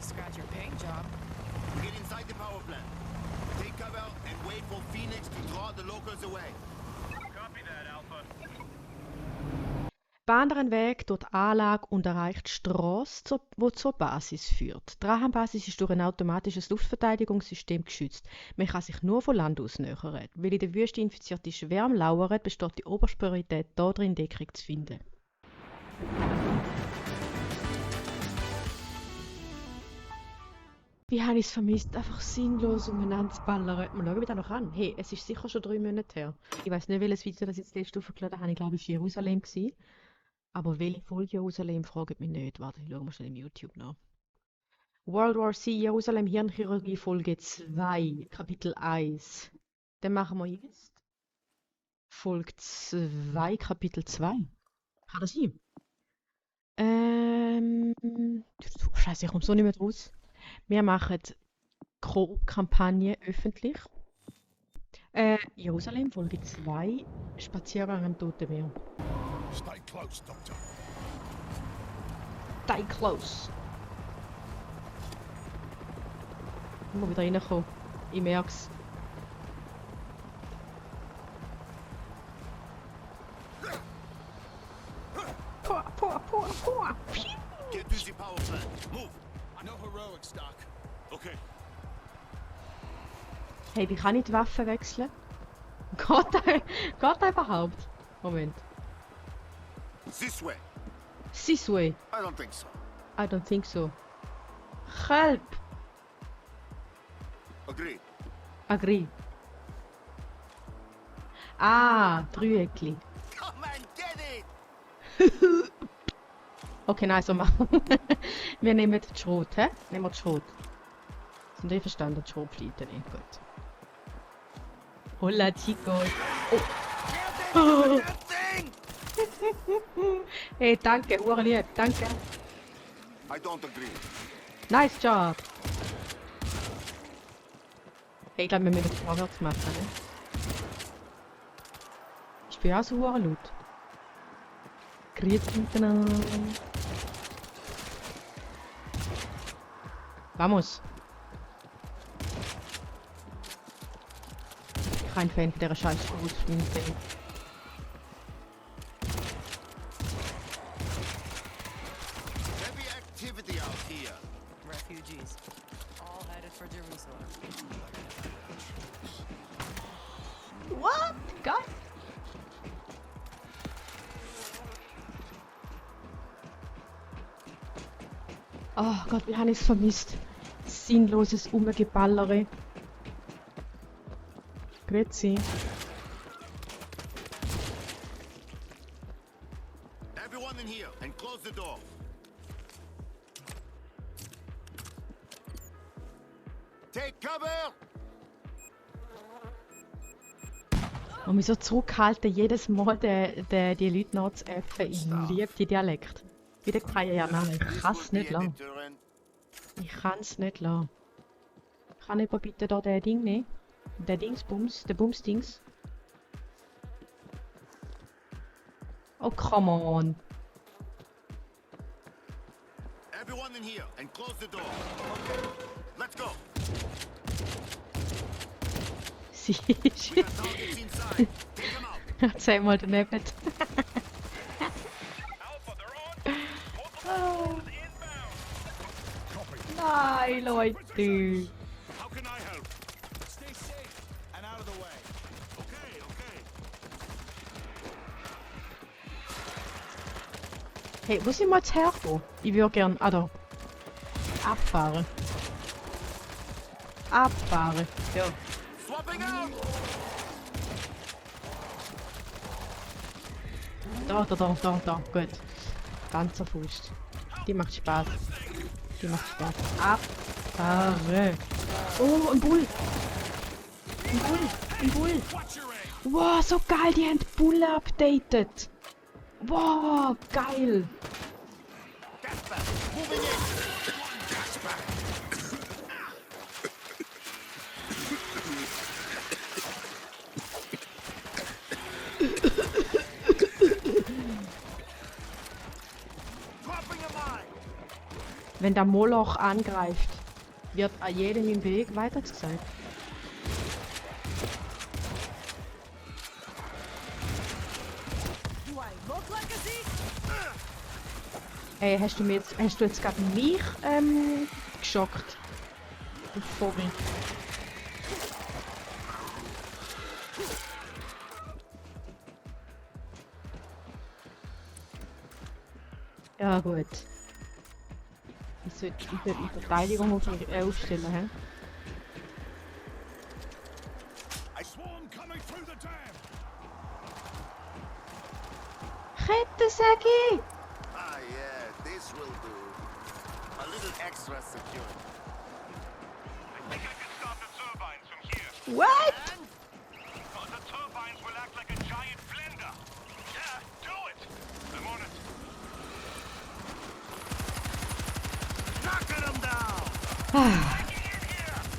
to scratch your paint job. Get inside the power plant. Take cover and wait for Phoenix to draw the locals away. Copy that, Alpha. Wandert einen Weg durch die Anlage und erreicht die Strasse, die zur Basis führt. Die Rahan-Basis ist durch ein automatisches Luftverteidigungssystem geschützt. Man kann sich nur von Land aus nähern. Weil in der Wüste infizierte Schwärme lauern, besteht die oberste Priorität darin, Deckung zu finden. Wie habe ich es vermisst, einfach sinnlos umeinander zu ballern. Mal schauen, wie das noch an. Hey, es ist sicher schon 3 Monate her. Ich weiß nicht, welches Video das jetzt letzte hochgeladen habe. Ich glaube, es war Jerusalem gewesen. Aber welche Folge Jerusalem, fragt mich nicht. Warte, ich schaue mal schnell im YouTube nach. World War C, Jerusalem, Hirnchirurgie, Folge 2, Kapitel 1. Dann machen wir jetzt Folge 2, Kapitel 2. Kann das sein? Scheiße, ich komme so nicht mehr raus. Wir machen die Kampagne öffentlich. Jerusalem, Folge 2, Spaziergang am Toten Meer. Stay close, Doctor. Stay close. Ich muss wieder reinkommen. Ich merke es. Get to the power plant. Move. No heroics, Doc. Okay. Hey, wie kann ich die Waffe wechseln? Geht das überhaupt? Moment. This way. This way. I don't think so. I don't think so. Help! Agreed. Agree. Ah, Dreieckli. Come and get it. Okay, nein, so machen wir. Wir nehmen die Schrot, hä? Nehmen wir die Schrot. Sind ihr verstanden? Die Schrotfliete, nicht gut. Hola, chicos. Oh. That thing. Hey, danke, hure lieb, danke. I don't agree. Nice job. Hey, ich glaube, wir müssen es vorwärts machen, ne? Ich bin auch so hure laut. Grüezi miteinander. Vamos. Kein Fan von dieser scheiß Schrotflinte. Heavy activity out here. Refugees. All headed for Jerusalem. What? Geil. Oh Gott, wie habe ich es vermisst. Sinnloses Umgeballere. Grüezi. Everyone in here and close the door. Take cover. Und mich so zurückhalten, jedes Mal die Leute nachzuäffen. Ich liebe die Dialekt. Wie der Kajana. Ich kann es nicht lassen. Ich kann es nicht lassen. Kann jemand bitte da den Ding nehmen? Der Dingsbums, der Bumsdings. Oh, come on. Everyone in here and close the door. Okay. Let's go. Sie We got targets inside. Take them out. Erzähl mal daneben. Alpha, they're on. Multiple forces inbound. Nein, Leute. How can I help? Stay safe and out of the way. Okay, okay. Hey, wo sind wir jetzt hergekommen? Ich würde gern... Ah, da. Abfahren. Abfahren. Ja. Swapping out. Da. Gut. Panzerfaust. Die macht Spaß. Die macht Spaß. Abfahren. Oh, ein Bull. Ein Bull. Wow, so geil. Die haben die Bull updated. Wow, geil. Gas back. Moving in. Gas back. Dropping a mine. Wenn der Moloch angreift, wird an jedem im Weg weitergesagt. Do I look like a thief? Ey, hast du jetzt gerade mich geschockt? Du Vogel. Ja gut. Ich sollte die Verteidigung aufstellen, hä? I swarm coming through the dam. Kettensäge! Ah, yeah, this will do. A little extra security. I think I can stop the turbines from here. What? Oh, the turbines will act like a giant blender. Yeah, do it. I'm on it. Knocking them down!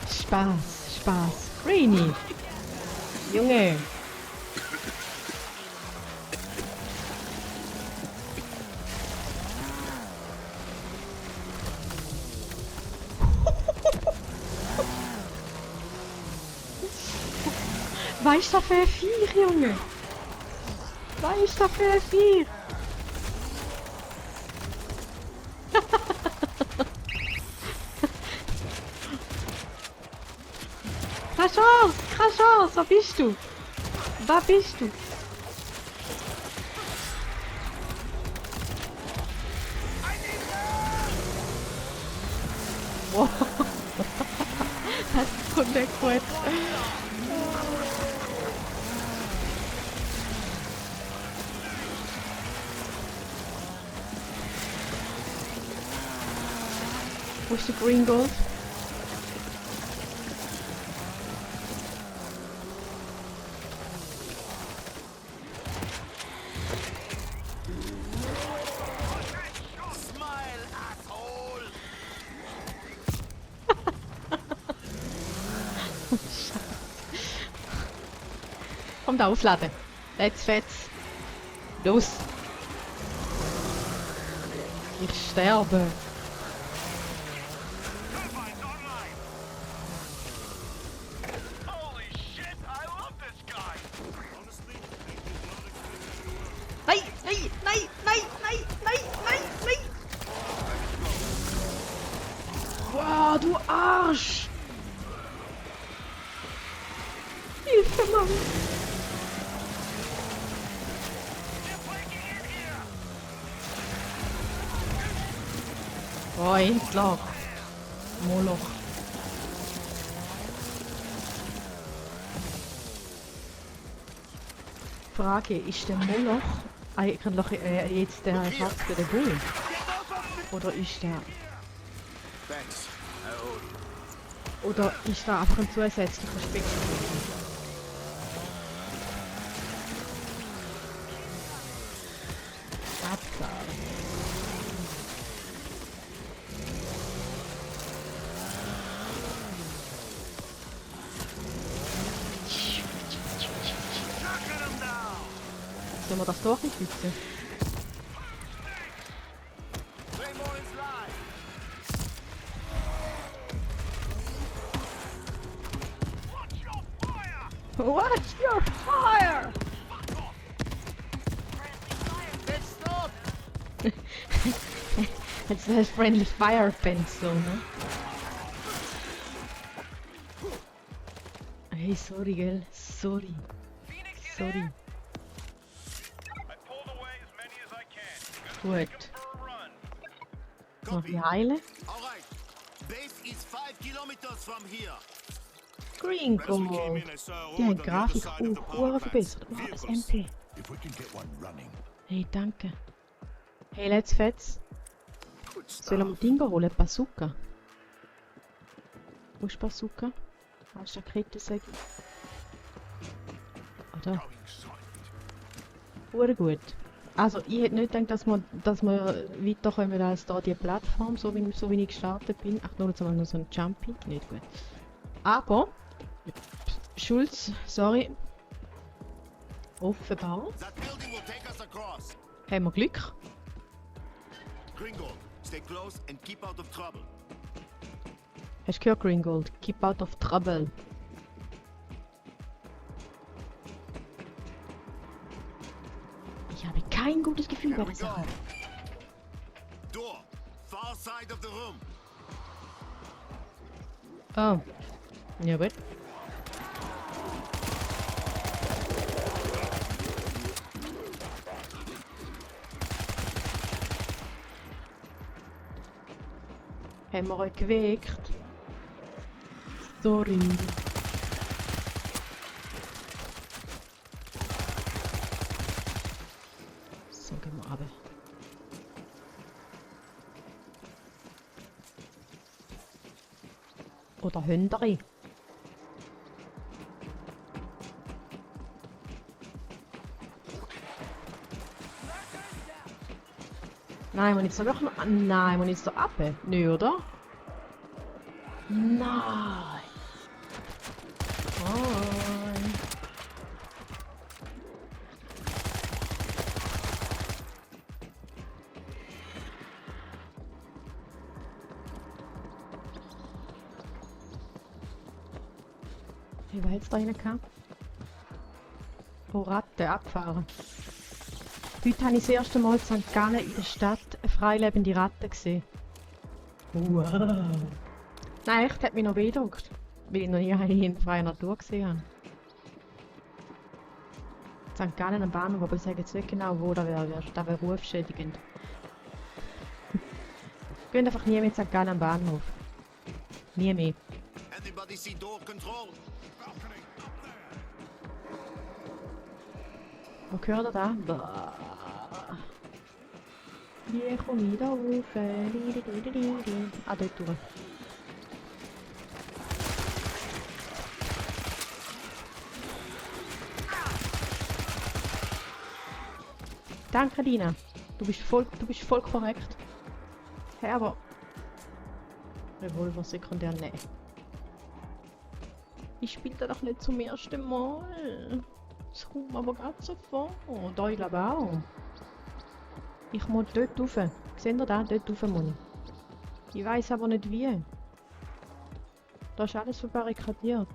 Spaß, Spaß. Greenie! Junge! Was ist das für ein Viech, Junge? Was ist das für ein Viech? Keine Chance! Keine Chance! Wo bist du? Wo bist du? Wow. Das kommt nicht gut. Wo ist der Green Gold? Smile, asshole! Komm da aufladen. Let's fetz. Los. Ich sterbe. Turbines online. Holy shit, I love this guy. Honestly, I did not expect you to work. Nein, nein, nein, nein, nein, nein, nein, nein. Wow, du Arsch. Hilfe, Mann. They're breaking in here. Oh, Endloch. Moloch. Frage, ist der Moloch eigentlich jetzt der Ersatz für den Bull? Oder ist der... Thanks. I owe you. Oder ist da einfach ein zusätzlicher Speck? Abgabe. Knocking them down! Sollen wir das doch nicht wissen? Claymore is live! Watch your fire. Watch your fire! Let's stop! Jetzt ist Friendly Fire Fence so, ne? Hey, sorry, gell? Sorry. Phoenix, you Sorry. there? I pulled away as many as I can. Gonna take Gut. 'em for a run. Noch Copy. die Heile. Alright. Base is 5 kilometers from here. Green As we came Gold. in, I saw a Die horde haben on the other Grafik side of the auch power hure plant. verbessert. Wow, das Vehicles. MP. If we can get one running. Hey, danke. Hey, let's fetz. Good Sollen wir stuff. Dinger holen? Bazooka. Wo ist Bazooka? Was ist der Kettensäge? Oder? Going silent. Hure gut. Also, ich hätte nicht gedacht, dass wir weiterkommen als da die Plattform, so wie ich gestartet bin. Ach, nur jetzt mal noch so ein Jumpy. Nicht gut. Aber, Schulz, sorry. Offenbar That building will take us across. haben wir Glück. Gringo, Stay close and keep out of trouble. Hast du gehört, Greengold? Keep out of trouble. Ich habe kein gutes Gefühl bei Here der we go. Sache. Door. Far side of the room. Oh. Ja gut. Haben wir euch geweckt? Sorry. So, gehen wir runter. Oder Hünderi. Nein, man ist so wirklich. Nein, man ist so ab. Nö, oder? Nein. Nein. Wie war jetzt da rein? Oh, Ratte, abfahren. Heute habe ich das erste Mal in St. Gallen in der Stadt eine freilebende Ratte gesehen. Wow. Nein, echt, hat mich noch beeindruckt. Weil ich noch nie in freier Natur gesehen habe. St. Gallen am Bahnhof, aber ich sage jetzt nicht genau, wo das wäre. Das wäre rufschädigend. Geht einfach nie mit St. Gallen am Bahnhof. Nie mehr. Anybody see door control? Wo gehört er da? Boah. Wie komme ich da rauf? Ah, dort durch. Danke, Dina. Du bist voll korrekt. Hey, aber... Revolver sekundär, nein. Ich spiele da doch nicht zum ersten Mal. Das kommt mir aber gerade so vor. Da, ich glaube auch. Ich muss dort rauf. Seht ihr da? Dort rauf muss ich. Ich weiss aber nicht wie. Da ist alles verbarrikadiert.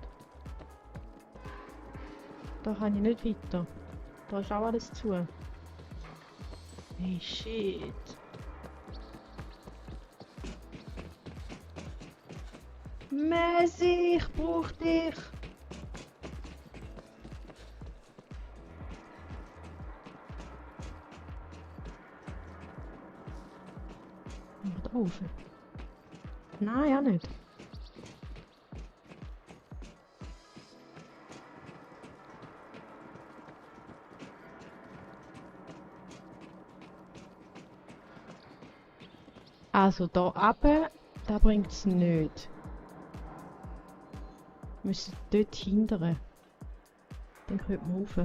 Da kann ich nicht weiter. Da ist auch alles zu. Hey, shit. Messi, ich brauch dich. Da rauf. Nein, ja nicht. Also da runter, da bringt es nicht. Wir müssen dort hindern. Dann kommt man rauf.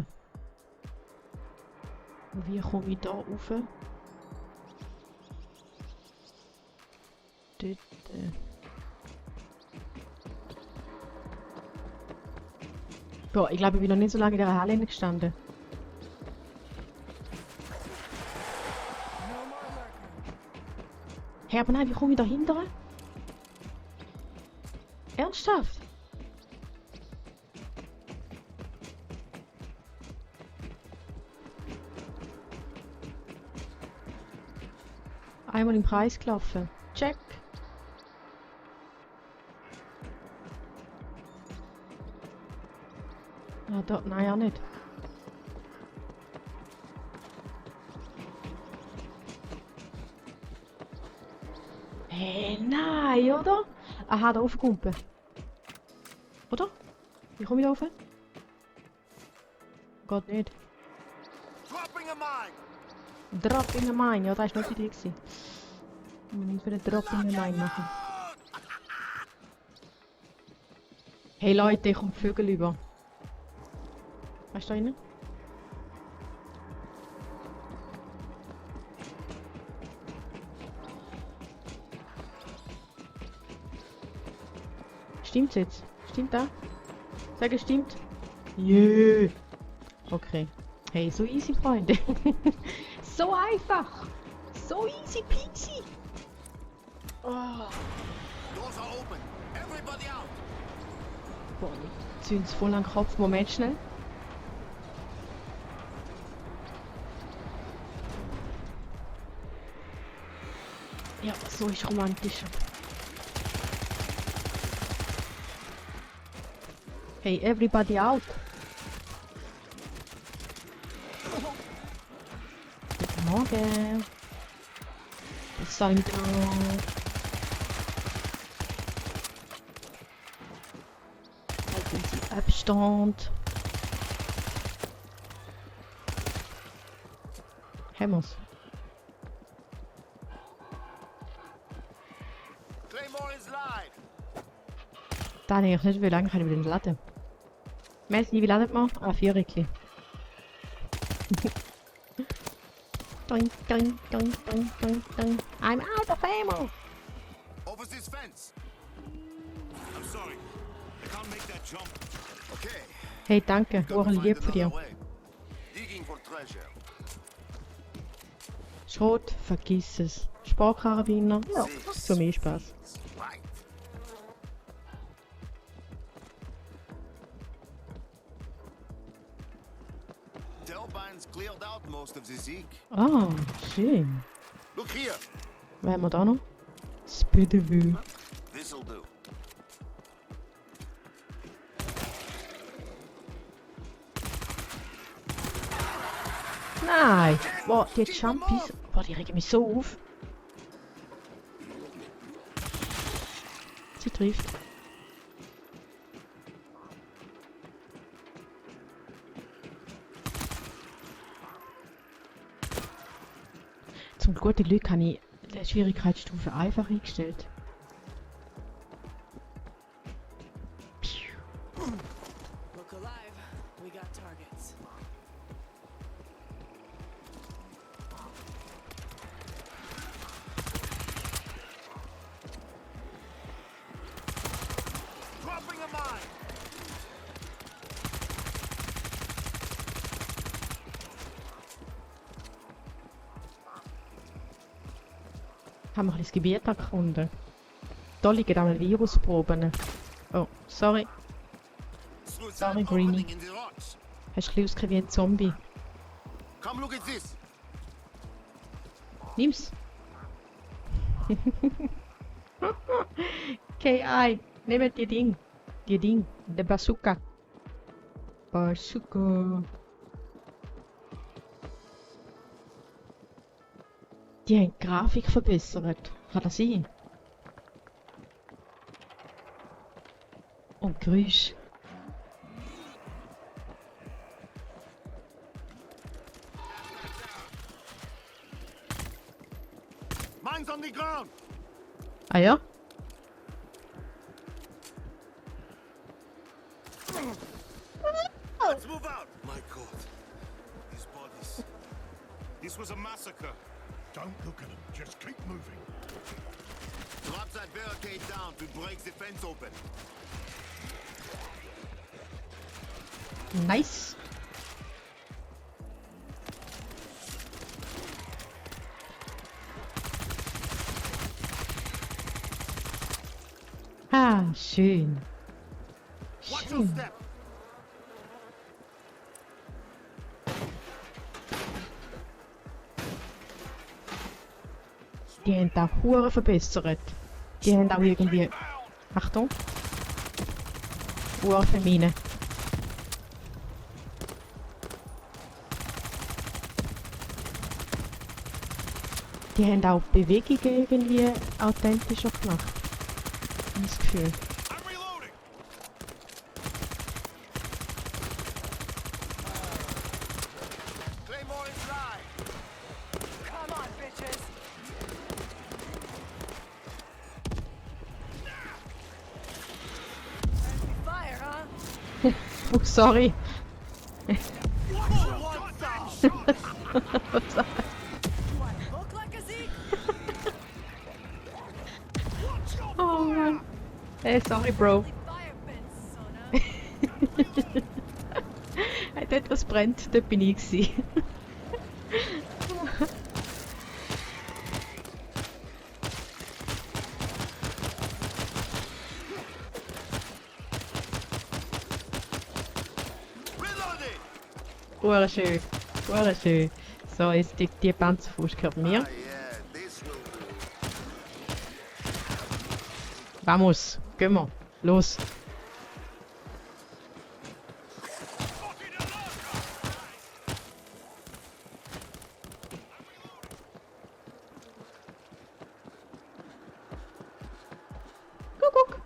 Und wie komme ich da rauf? Dort. Boah, ich glaube, ich bin noch nicht so lange in dieser Halle gestanden. Hey, aber nein, wie komme ich da hinten? Ernsthaft? Einmal im Kreis gelaufen. Check. Ah, da, nein, ja nicht. Hey, nein, oder? Aha, da raufkumpen. Oder? Wie komme ich da rauf? Geht nicht. Dropping a mine! Drop in the mine, ja, das war nicht die Idee. Wir müssen einen Drop in the mine machen. Hey Leute, ich komme die Vögel über. Weißt du da rein? Stimmt's jetzt? Stimmt das? Sag es stimmt? Jö. Okay. Hey, so easy, Freunde. So einfach. So easy peasy. Doors are open. Everybody out. Boah, zünd's voll an den Kopf. Moment schnell. Ja, so ist romantisch. Hey, everybody out. Guten Morgen. Was soll ich da? Halten Sie Abstand. Haben wir's. Claymore is live. Da hätte ich nicht will, eigentlich kann ich wieder laden. Messi, wie ladet man? Ah, 4 Rückli. Doing, doing, doing, doing, doing, doing. I'm out of ammo! Over this fence. I'm sorry. I can't make that jump. Okay. Hey, danke. Gotta Ohren find lieb von dir. another way. Digging for treasure. Schrot, vergiss es. Sportkarabiner, ja, für mich Spaß. Right. Telbines cleared out most of the Zeke. Ah, schön. Look here. Was haben wir da noch? Spidevue. This'll do. Nein! Boah, die Jumpies. Boah, die regen mich so auf. Sie trifft. Zum guten Glück habe ich die Schwierigkeitsstufe einfach eingestellt. Look alive. We got targets. Dropping a mine. Haben wir ein bisschen das Gebiet erkunden. Da liegen einmal Virusproben. Oh, sorry. Through Sorry, that Greenie. opening in the rocks. Hast du ein bisschen wie ein Zombie? Come look at this. Nimm's. KI, nehmt die Ding. Die Ding. Der Bazooka. Bazooka. Die haben die Grafik verbessert. Kann das sein? Und Geräusch. Mines on the ground. Ah ja? Let's move out. My God. These bodies. This was a massacre. Don't look at them. Just keep moving. Drop that barricade down to break the fence open. Nice. Ah, schön. Watch your Schön. step. Die haben da hure verbessert. Die haben auch irgendwie... Achtung. Urfemine. Die haben auch Bewegungen irgendwie authentischer gemacht. Ich habe das Gefühl. I'm reloading. Claymore is live. Come on, bitches. Friendly fire, huh? Oh, sorry. Do I look like a Zeke? Oh Mann. Hey, sorry, Bro. Fire fence, Sona. Hey, dort was brennt, dort bin ich gewesen. Schön. Schön. So, jetzt die Panzerfaust gehört mir. Ah, yeah, this will do. Vamos, gehen wir. Los. Guck.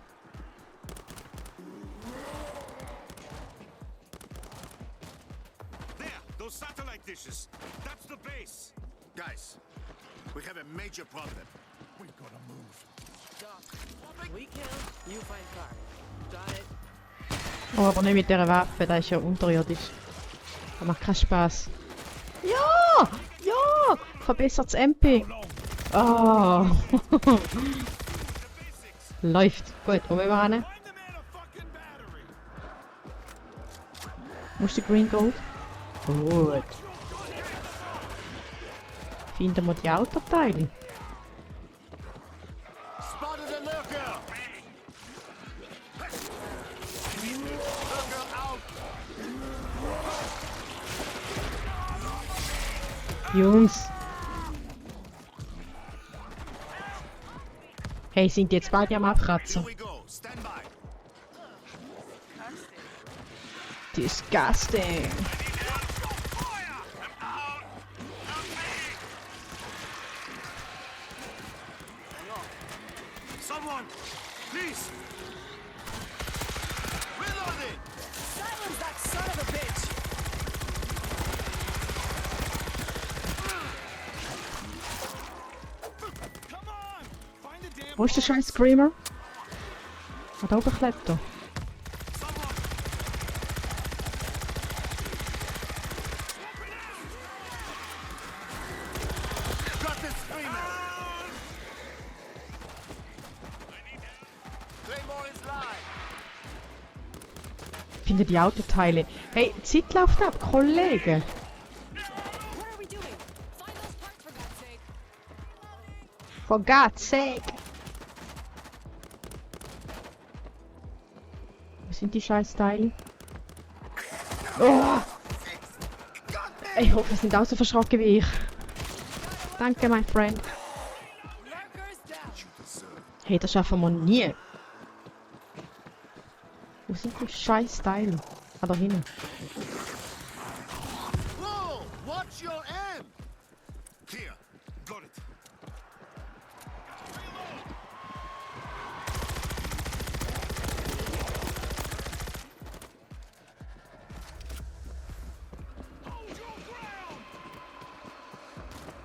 There, those satellite dishes. That's the base. Guys, we have a major problem. We gotta move. Doc, we kill, you find car. Got it? Oh, aber nicht mit dieser Waffe, das ist ja unterirdisch. Das macht keinen Spaß. Ja! Ja! Verbessertes MP. Oh. Läuft. Gut, wo wollen wir hin? Find the man a fucking battery. Musst du Green Gold? Gut. Finden wir die Autoteile? Spotted a lurker! Lurker out! Jungs! Hey, sind die jetzt beide am Abkratzen? Here we go. Stand by. Disgusting! Someone, please. Reloading! Silence that son of a bitch! Come on. Find the damn. Wo ist der scheiß Screamer? Da oben klebt er. Someone. Got the screamer! Claymore is live! Finde die Autoteile. Hey, die Zeit läuft ab, Kollege! What are we doing? Find those parts for God's sake! For God's sake! Wo sind die Scheißteile? Oh! Ich hoffe, sie sind auch so verschrocken wie ich. Danke, mein Friend. Lurkers down! Hey, das schaffen wir nie. Wo sind die Scheißteile? Ah, da hinten. Whoa! Watch your end! Here. Got it.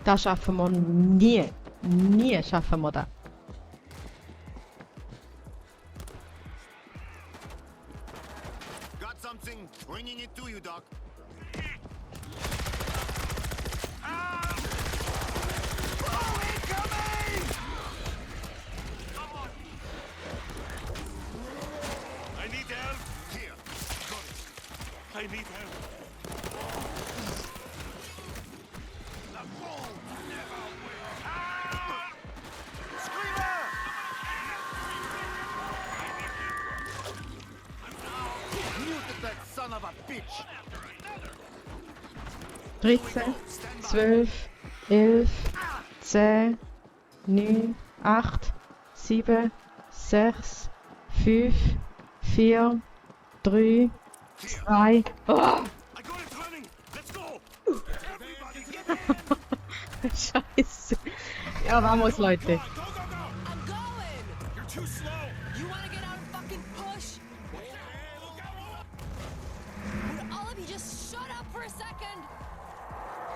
Das schaffen wir nie. Nie schaffen wir das. Got something. Bringing it to you, Doc. I need help. Here. Got it. I need help. Screamer! Muted that son of a bitch! 13, 12, 11, 10, 9, 8, 7, 6, 5, 4, 3, 2. Oh, I got it running. Let's go. Everybody get Scheiße. Ja, vamos, Leute. Go, go, go. I'm going! You're too slow. You wanna get out and fucking push? Hey, look out. Would all of you just shut up for a second?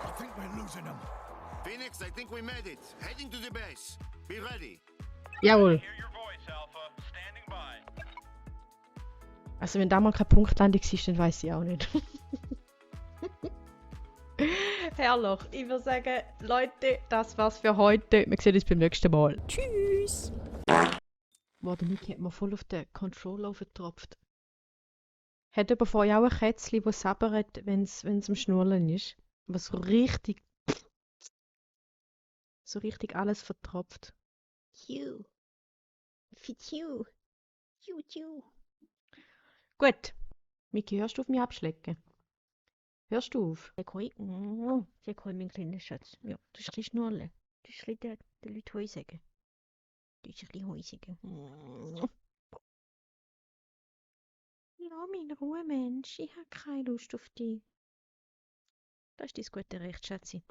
I think we're losing them. Phoenix, I think we made it. Heading to the base. Be ready. Jawohl. Hear your voice, Alpha. Standing by. Also wenn da mal keine Punktlandung ist, dann weiß ich auch nicht. Herrlich. Ich würde sagen, Leute, das war's für heute. Wir sehen uns beim nächsten Mal. Tschüss. Boah, der Niki hat mir voll auf den Controller aufgetropft. Hat aber vorher auch ein Kätzchen, das sabbert, wenn es am Schnurren ist. Aber so richtig alles vertropft. Phew. Phew. Phew. Gut. Miki, hörst du auf mich abschlecken? Hörst du auf? Sag hoi. Sag hoi, mein kleiner Schatz. Ja, du bist ein bisschen schnurren. Du bist ein bisschen den Leuten Hoi sagen. Du bist ein bisschen Hoi sagen. Lass mich in Ruhe, Mensch. Ich habe keine Lust auf dich. Das ist dein gute Recht, Schatzi.